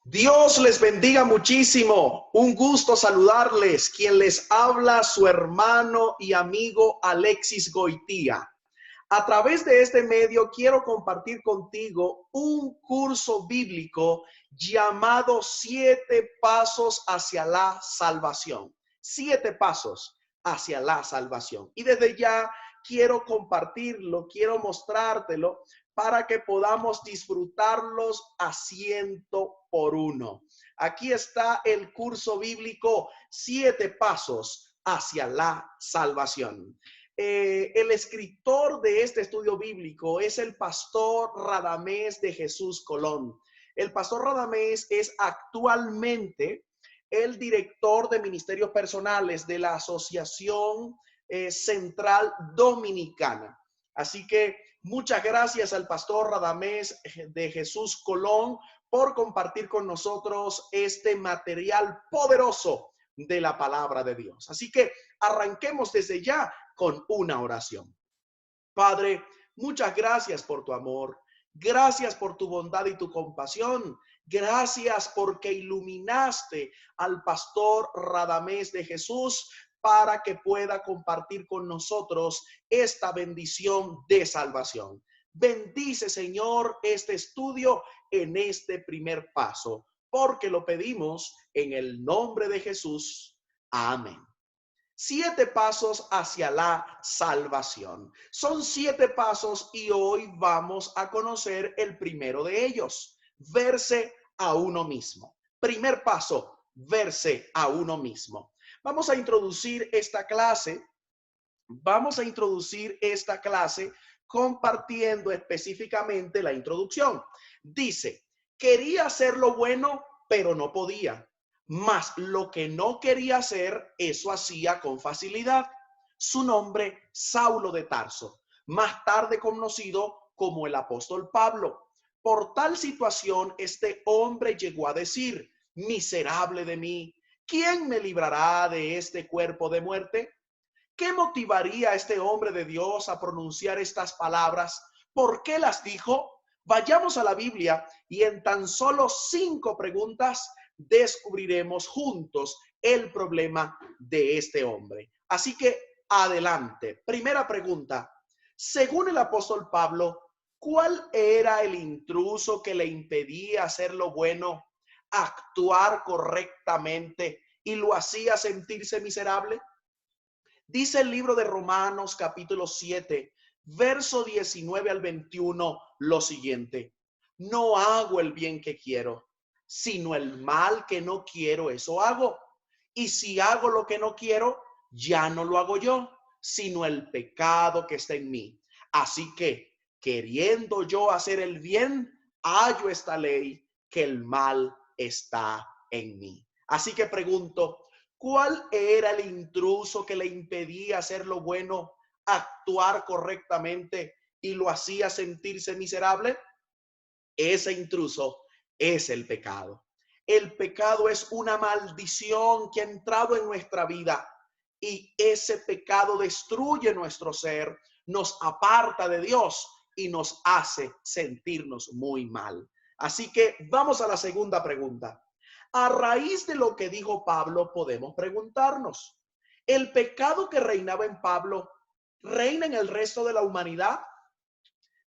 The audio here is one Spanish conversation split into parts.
Dios les bendiga muchísimo. Un gusto saludarles. Quien les habla, su hermano y amigo Alexis Goitía. A través de este medio quiero compartir contigo un curso bíblico llamado 7 pasos hacia la salvación. 7 pasos hacia la salvación. Y desde ya quiero compartirlo, quiero mostrártelo para que podamos disfrutarlos a 100 por 1. Aquí está el curso bíblico 7 pasos hacia la salvación. El escritor de este estudio bíblico es el pastor Radamés de Jesús Colón. El pastor Radamés es actualmente el director de ministerios personales de la Asociación Central Dominicana. Así que muchas gracias al pastor Radamés de Jesús Colón por compartir con nosotros este material poderoso de la palabra de Dios. Así que arranquemos desde ya con una oración. Padre, muchas gracias por tu amor. Gracias por tu bondad y tu compasión. Gracias porque iluminaste al pastor Radamés de Jesús para que pueda compartir con nosotros esta bendición de salvación. Bendice, Señor, este estudio en este primer paso, porque lo pedimos en el nombre de Jesús. Amén. 7 pasos hacia la salvación. Son 7 pasos y hoy vamos a conocer el primero de ellos. Verse a uno mismo. Primer paso, verse a uno mismo. Vamos a introducir esta clase. Compartiendo específicamente la introducción. Dice, quería hacer lo bueno, pero no podía. Mas lo que no quería hacer, eso hacía con facilidad. Su nombre, Saulo de Tarso, más tarde conocido como el apóstol Pablo. Por tal situación, este hombre llegó a decir, miserable de mí, ¿quién me librará de este cuerpo de muerte? ¿Qué motivaría a este hombre de Dios a pronunciar estas palabras? ¿Por qué las dijo? Vayamos a la Biblia y en tan solo 5 preguntas descubriremos juntos el problema de este hombre. Así que adelante. Primera pregunta. Según el apóstol Pablo, ¿cuál era el intruso que le impedía hacer lo bueno, actuar correctamente y lo hacía sentirse miserable? Dice el libro de Romanos capítulo 7, verso 19 al 21, lo siguiente. No hago el bien que quiero, sino el mal que no quiero, eso hago. Y si hago lo que no quiero, ya no lo hago yo, sino el pecado que está en mí. Así que, queriendo yo hacer el bien, hallo esta ley, que el mal está en mí. Así que pregunto, ¿cuál era el intruso que le impedía hacer lo bueno, actuar correctamente y lo hacía sentirse miserable? Ese intruso es el pecado. El pecado es una maldición que ha entrado en nuestra vida y ese pecado destruye nuestro ser, nos aparta de Dios y nos hace sentirnos muy mal. Así que vamos a la segunda pregunta. A raíz de lo que dijo Pablo, podemos preguntarnos, ¿el pecado que reinaba en Pablo reina en el resto de la humanidad?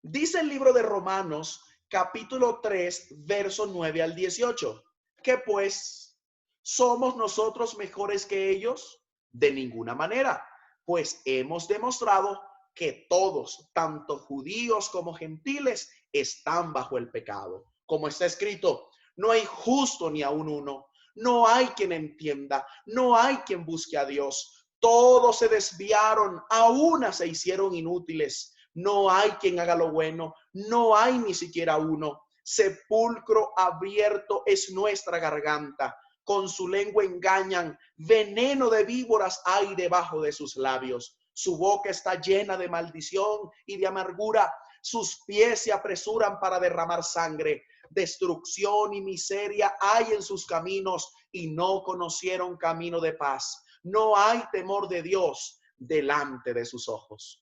Dice el libro de Romanos, capítulo 3, verso 9 al 18, que pues, ¿somos nosotros mejores que ellos? De ninguna manera, pues hemos demostrado que todos, tanto judíos como gentiles, están bajo el pecado. Como está escrito, no hay justo ni aun uno, no hay quien entienda, no hay quien busque a Dios. Todos se desviaron, a una se hicieron inútiles. No hay quien haga lo bueno, no hay ni siquiera uno. Sepulcro abierto es nuestra garganta. Con su lengua engañan, veneno de víboras hay debajo de sus labios. Su boca está llena de maldición y de amargura. Sus pies se apresuran para derramar sangre. Destrucción y miseria hay en sus caminos y no conocieron camino de paz. No hay temor de Dios delante de sus ojos.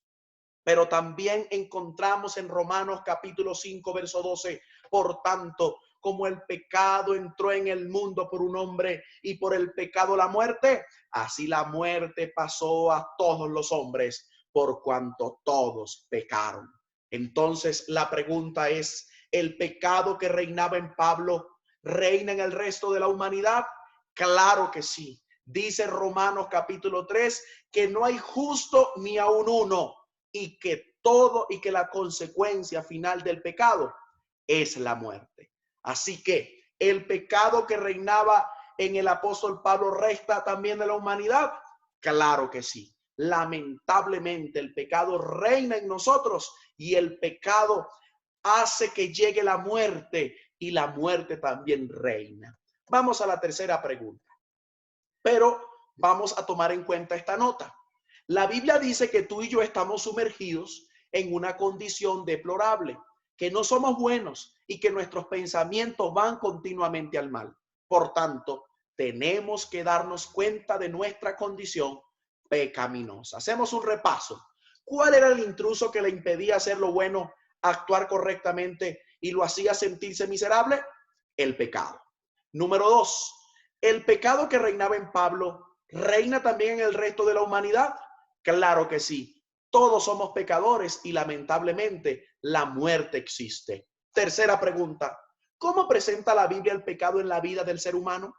Pero también encontramos en Romanos capítulo 5, verso 12, por tanto, como el pecado entró en el mundo por un hombre y por el pecado la muerte, así la muerte pasó a todos los hombres por cuanto todos pecaron. Entonces la pregunta es, ¿el pecado que reinaba en Pablo reina en el resto de la humanidad? Claro que sí. Dice Romanos capítulo 3 que no hay justo ni aun uno y que la consecuencia final del pecado es la muerte. Así que el pecado que reinaba en el apóstol Pablo resta también en la humanidad. Claro que sí. Lamentablemente el pecado reina en nosotros y el pecado hace que llegue la muerte y la muerte también reina. Vamos a la tercera pregunta, pero vamos a tomar en cuenta esta nota. La Biblia dice que tú y yo estamos sumergidos en una condición deplorable, que no somos buenos y que nuestros pensamientos van continuamente al mal. Por tanto, tenemos que darnos cuenta de nuestra condición pecaminosa. Hacemos un repaso. ¿Cuál era el intruso que le impedía hacer lo bueno, actuar correctamente y lo hacía sentirse miserable? El pecado. Número 2, el pecado que reinaba en Pablo, ¿reina también en el resto de la humanidad? Claro que sí. Todos somos pecadores y lamentablemente la muerte existe. Tercera pregunta, ¿cómo presenta la Biblia el pecado en la vida del ser humano?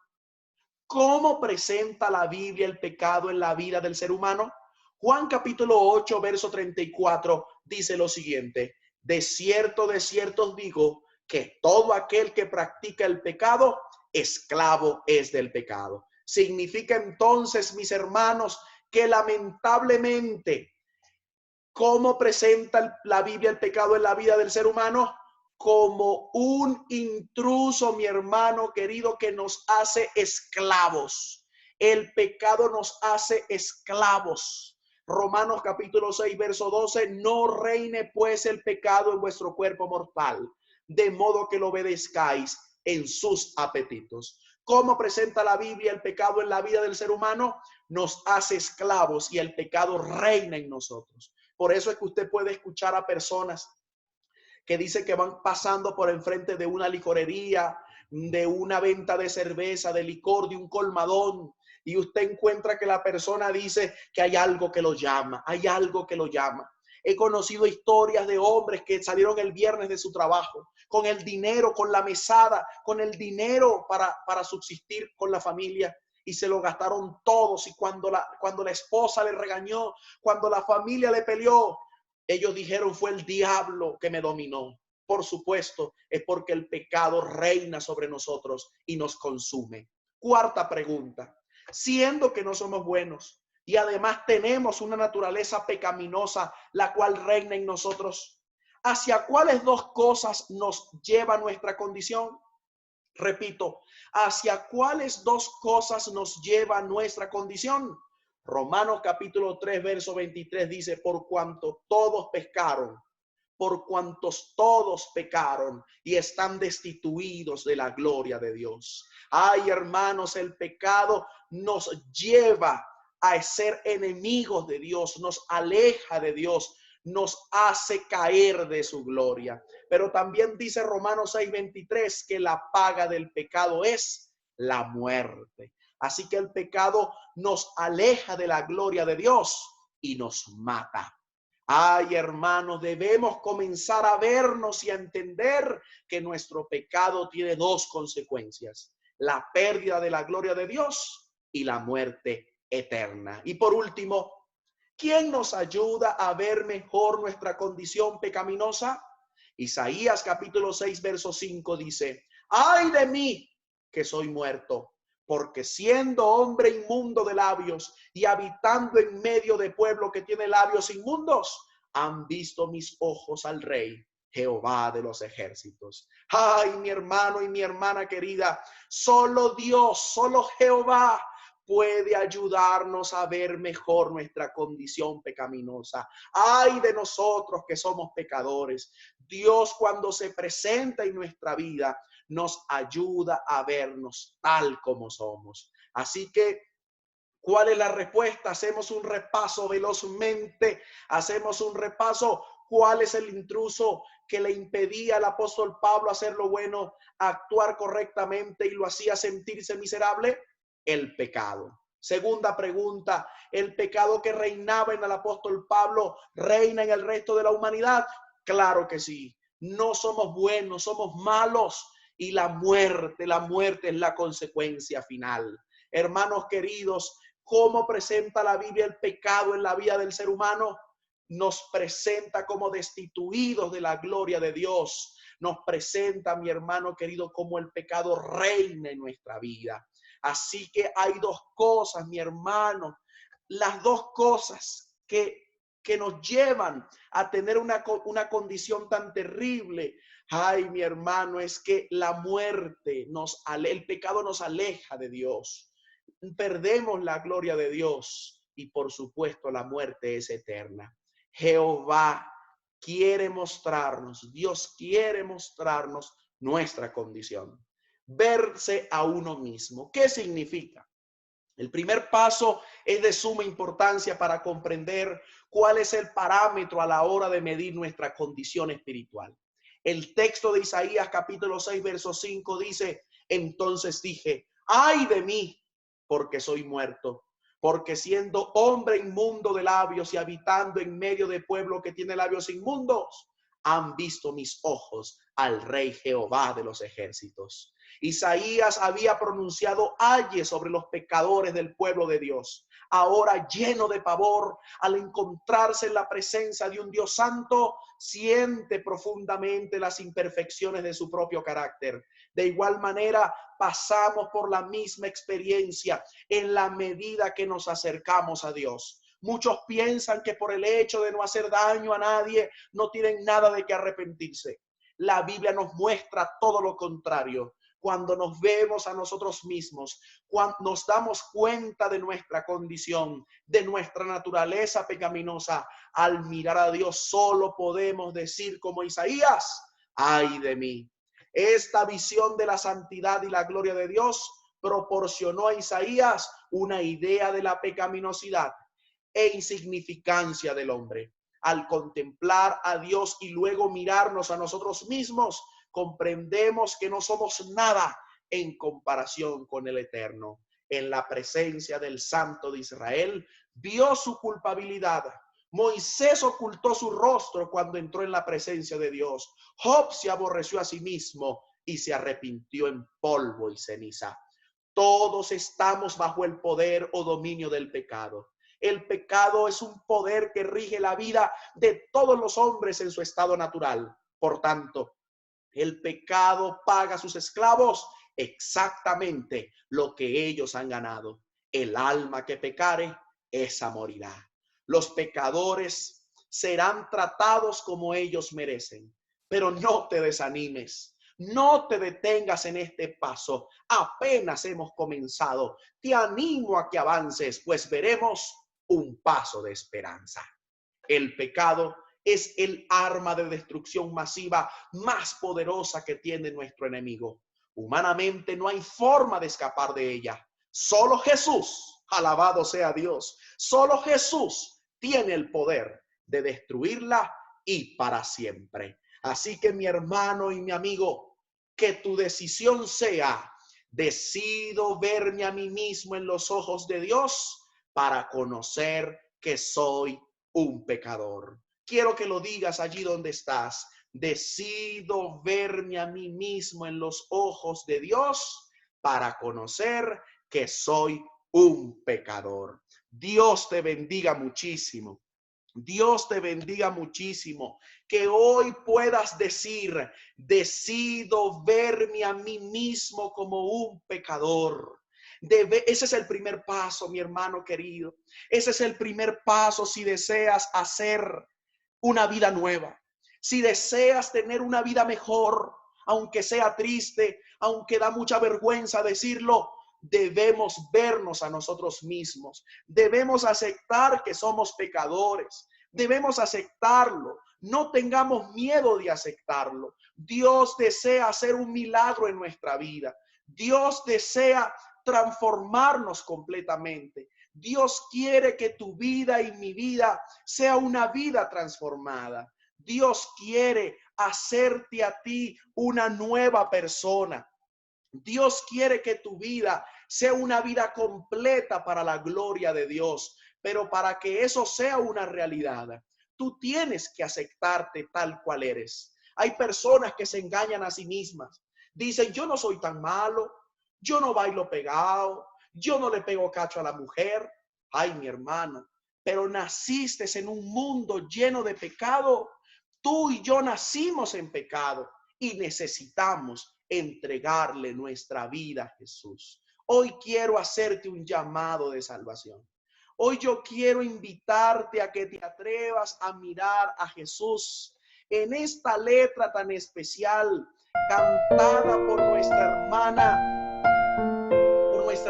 ¿Cómo presenta la Biblia el pecado en la vida del ser humano? Juan capítulo 8, verso 34 dice lo siguiente: de cierto os digo que todo aquel que practica el pecado, esclavo es del pecado. Significa entonces, mis hermanos, que lamentablemente, ¿cómo presenta la Biblia el pecado en la vida del ser humano? Como un intruso, mi hermano querido, que nos hace esclavos. El pecado nos hace esclavos. Romanos capítulo 6, verso 12, no reine pues el pecado en vuestro cuerpo mortal, de modo que lo obedezcáis en sus apetitos. ¿Cómo presenta la Biblia el pecado en la vida del ser humano? Nos hace esclavos y el pecado reina en nosotros. Por eso es que usted puede escuchar a personas que dicen que van pasando por enfrente de una licorería, de una venta de cerveza, de licor, de un colmadón, y usted encuentra que la persona dice que hay algo que lo llama, hay algo que lo llama. He conocido historias de hombres que salieron el viernes de su trabajo con el dinero, con la mesada, con el dinero para subsistir con la familia, y se lo gastaron todos. Y cuando la esposa le regañó, cuando la familia le peleó, ellos dijeron fue el diablo que me dominó. Por supuesto, es porque el pecado reina sobre nosotros y nos consume. Cuarta pregunta, siendo que no somos buenos y además tenemos una naturaleza pecaminosa, la cual reina en nosotros, ¿hacia cuáles dos cosas nos lleva nuestra condición? Repito, ¿hacia cuáles dos cosas nos lleva nuestra condición? Romanos capítulo 3, verso 23 dice, por cuanto todos pecaron, por cuantos todos pecaron y están destituidos de la gloria de Dios. Ay, hermanos, el pecado nos lleva a ser enemigos de Dios, nos aleja de Dios, nos hace caer de su gloria. Pero también dice Romanos 6:23 que la paga del pecado es la muerte. Así que el pecado nos aleja de la gloria de Dios y nos mata. Ay, hermanos, debemos comenzar a vernos y a entender que nuestro pecado tiene dos consecuencias: la pérdida de la gloria de Dios y la muerte eterna. Y por último, ¿quién nos ayuda a ver mejor nuestra condición pecaminosa? Isaías capítulo 6, verso 5 dice, ay de mí que soy muerto, porque siendo hombre inmundo de labios y habitando en medio de pueblo que tiene labios inmundos, han visto mis ojos al Rey, Jehová de los ejércitos. Ay, mi hermano y mi hermana querida, solo Dios, solo Jehová puede ayudarnos a ver mejor nuestra condición pecaminosa. Ay de nosotros que somos pecadores. Dios, cuando se presenta en nuestra vida, nos ayuda a vernos tal como somos. Así que, ¿cuál es la respuesta? Hacemos un repaso velozmente. Hacemos un repaso. ¿Cuál es el intruso que le impedía al apóstol Pablo hacer lo bueno, actuar correctamente y lo hacía sentirse miserable? El pecado. Segunda pregunta, ¿el pecado que reinaba en el apóstol Pablo reina en el resto de la humanidad? Claro que sí. No somos buenos, somos malos, y la muerte es la consecuencia final. Hermanos queridos, ¿cómo presenta la Biblia el pecado en la vida del ser humano? Nos presenta como destituidos de la gloria de Dios. Nos presenta, mi hermano querido, como el pecado reina en nuestra vida. Así que hay dos cosas, mi hermano, las dos cosas que nos llevan a tener una condición tan terrible. Ay, mi hermano, es que la muerte el pecado nos aleja de Dios. Perdemos la gloria de Dios y por supuesto la muerte es eterna. Jehová quiere mostrarnos, Dios quiere mostrarnos nuestra condición. Verse a uno mismo. ¿Qué significa? El primer paso es de suma importancia para comprender cuál es el parámetro a la hora de medir nuestra condición espiritual. El texto de Isaías capítulo 6, verso 5 dice: entonces dije, ay de mí, porque soy muerto, porque siendo hombre inmundo de labios y habitando en medio de pueblo que tiene labios inmundos, han visto mis ojos al Rey Jehová de los ejércitos. Isaías había pronunciado ayes sobre los pecadores del pueblo de Dios. Ahora, lleno de pavor, al encontrarse en la presencia de un Dios santo, siente profundamente las imperfecciones de su propio carácter. De igual manera, pasamos por la misma experiencia en la medida que nos acercamos a Dios. Muchos piensan que por el hecho de no hacer daño a nadie, no tienen nada de qué arrepentirse. La Biblia nos muestra todo lo contrario. Cuando nos vemos a nosotros mismos, cuando nos damos cuenta de nuestra condición, de nuestra naturaleza pecaminosa, al mirar a Dios solo podemos decir como Isaías: ay de mí. Esta visión de la santidad y la gloria de Dios proporcionó a Isaías una idea de la pecaminosidad e insignificancia del hombre. Al contemplar a Dios y luego mirarnos a nosotros mismos, comprendemos que no somos nada en comparación con el Eterno. En la presencia del Santo de Israel, vio su culpabilidad. Moisés ocultó su rostro cuando entró en la presencia de Dios. Job se aborreció a sí mismo y se arrepintió en polvo y ceniza. Todos estamos bajo el poder o dominio del pecado. El pecado es un poder que rige la vida de todos los hombres en su estado natural. Por tanto, el pecado paga a sus esclavos exactamente lo que ellos han ganado. El alma que pecare, esa morirá. Los pecadores serán tratados como ellos merecen. Pero no te desanimes. No te detengas en este paso. Apenas hemos comenzado. Te animo a que avances, pues veremos un paso de esperanza. El pecado es el arma de destrucción masiva más poderosa que tiene nuestro enemigo. Humanamente no hay forma de escapar de ella. Solo Jesús, alabado sea Dios, solo Jesús tiene el poder de destruirla y para siempre. Así que mi hermano y mi amigo, que tu decisión sea: decido verme a mí mismo en los ojos de Dios para conocer que soy un pecador. Quiero que lo digas allí donde estás. Decido verme a mí mismo en los ojos de Dios para conocer que soy un pecador. Dios te bendiga muchísimo. Dios te bendiga muchísimo. Que hoy puedas decir: decido verme a mí mismo como un pecador. Ese es el primer paso, mi hermano querido. Ese es el primer paso si deseas hacer una vida nueva. Si deseas tener una vida mejor, aunque sea triste, aunque da mucha vergüenza decirlo, debemos vernos a nosotros mismos. Debemos aceptar que somos pecadores. Debemos aceptarlo. No tengamos miedo de aceptarlo. Dios desea hacer un milagro en nuestra vida. Dios desea transformarnos completamente. Dios quiere que tu vida y mi vida sea una vida transformada. Dios quiere hacerte a ti una nueva persona. Dios quiere que tu vida sea una vida completa para la gloria de Dios. Pero para que eso sea una realidad, tú tienes que aceptarte tal cual eres. Hay personas que se engañan a sí mismas. Dicen, yo no soy tan malo, yo no bailo pegado, yo no le pego cacho a la mujer. Ay, mi hermano, pero naciste en un mundo lleno de pecado. Tú y yo nacimos en pecado y necesitamos entregarle nuestra vida a Jesús. Hoy quiero hacerte un llamado de salvación. Hoy yo quiero invitarte a que te atrevas a mirar a Jesús en esta letra tan especial, cantada por nuestra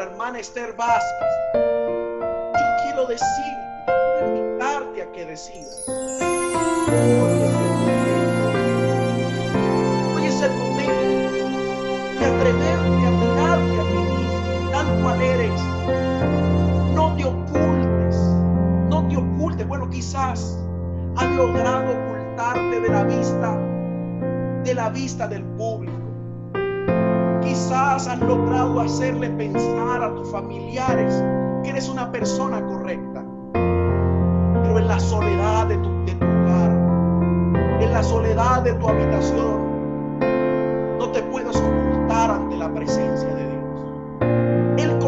hermana Esther Vázquez. Yo quiero decirte, quiero invitarte a que decidas. Hoy es el momento de atreverte a mirarte a ti mismo, tal cual eres. No te ocultes, no te ocultes. Bueno, quizás has logrado ocultarte de la vista del público. Quizás has logrado hacerle pensar a tus familiares que eres una persona correcta. Pero en la soledad de tu hogar, en la soledad de tu habitación, no te puedes ocultar ante la presencia de Dios. Él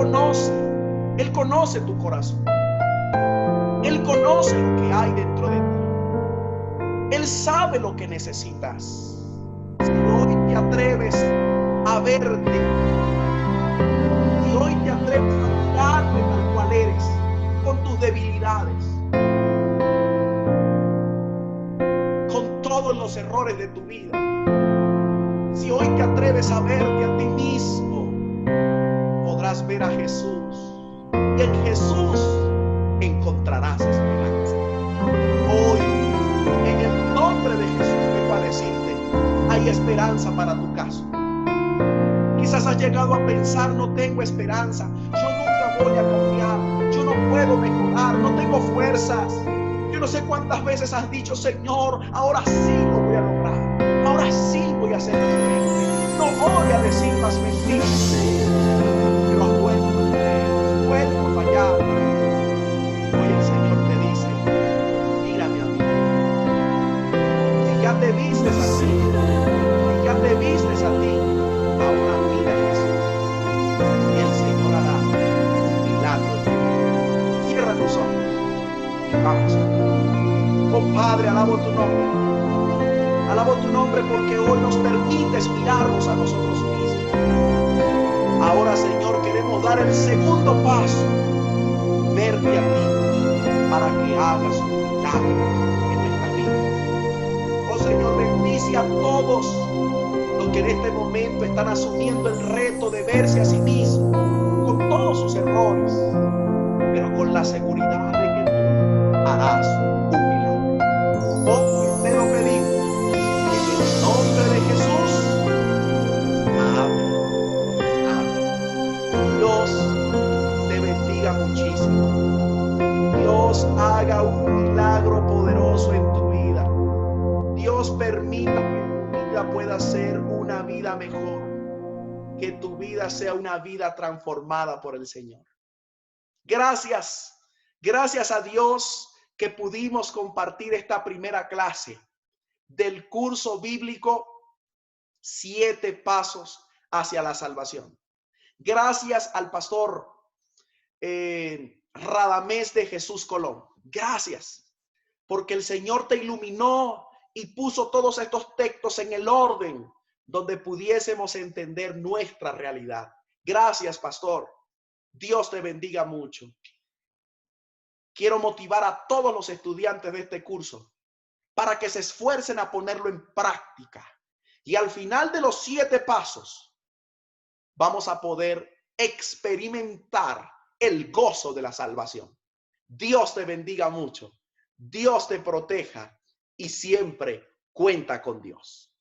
conoce tu corazón. Él conoce lo que hay dentro de ti. Él sabe lo que necesitas. Si hoy te atreves a verte, si hoy te atreves a mirarte tal cual eres, con tus debilidades, con todos los errores de tu vida, si hoy te atreves a verte a ti mismo, podrás ver a Jesús. Y en Jesús encontrarás esperanza. Hoy, en el nombre de Jesús, vengo a decirte, hay esperanza para tu caso. Quizás has llegado a pensar, no tengo esperanza, yo nunca voy a cambiar, yo no puedo mejorar, no tengo fuerzas. Yo no sé cuántas veces has dicho, Señor, ahora sí lo voy a lograr, ahora sí voy a ser diferente, no voy a decir más mentiras. Pero has vuelto a fallar. Hoy el Señor te dice, mírame a mí. Si ya te vistes a ti, si ya te vistes a ti, ahora mira a Jesús. Y el Señor hará un milagro. Cierra tus ojos y vamos. Oh Padre, alabo tu nombre. Alabo tu nombre porque hoy nos permites mirarnos a nosotros mismos. Ahora, Señor, queremos dar el segundo paso, verte a ti, para que hagas un milagro en nuestra vida. Oh Señor, bendice a todos los que en este momento están asumiendo el reto de verse a sí mismos, con todos sus errores, pero con la seguridad de que tú harás un milagro. Oh, te lo pedimos, en el nombre de Jesús. Dios te bendiga muchísimo. Dios haga un milagro poderoso en tu vida. Dios permita que tu vida pueda ser una vida mejor. Que tu vida sea una vida transformada por el Señor. Gracias. Gracias a Dios que pudimos compartir esta primera clase del curso bíblico 7 pasos hacia la salvación. Gracias al pastor Radamés de Jesús Colón. Gracias, porque el Señor te iluminó y puso todos estos textos en el orden donde pudiésemos entender nuestra realidad. Gracias, pastor. Dios te bendiga mucho. Quiero motivar a todos los estudiantes de este curso para que se esfuercen a ponerlo en práctica. Y al final de los 7 pasos, vamos a poder experimentar el gozo de la salvación. Dios te bendiga mucho. Dios te proteja y siempre cuenta con Dios.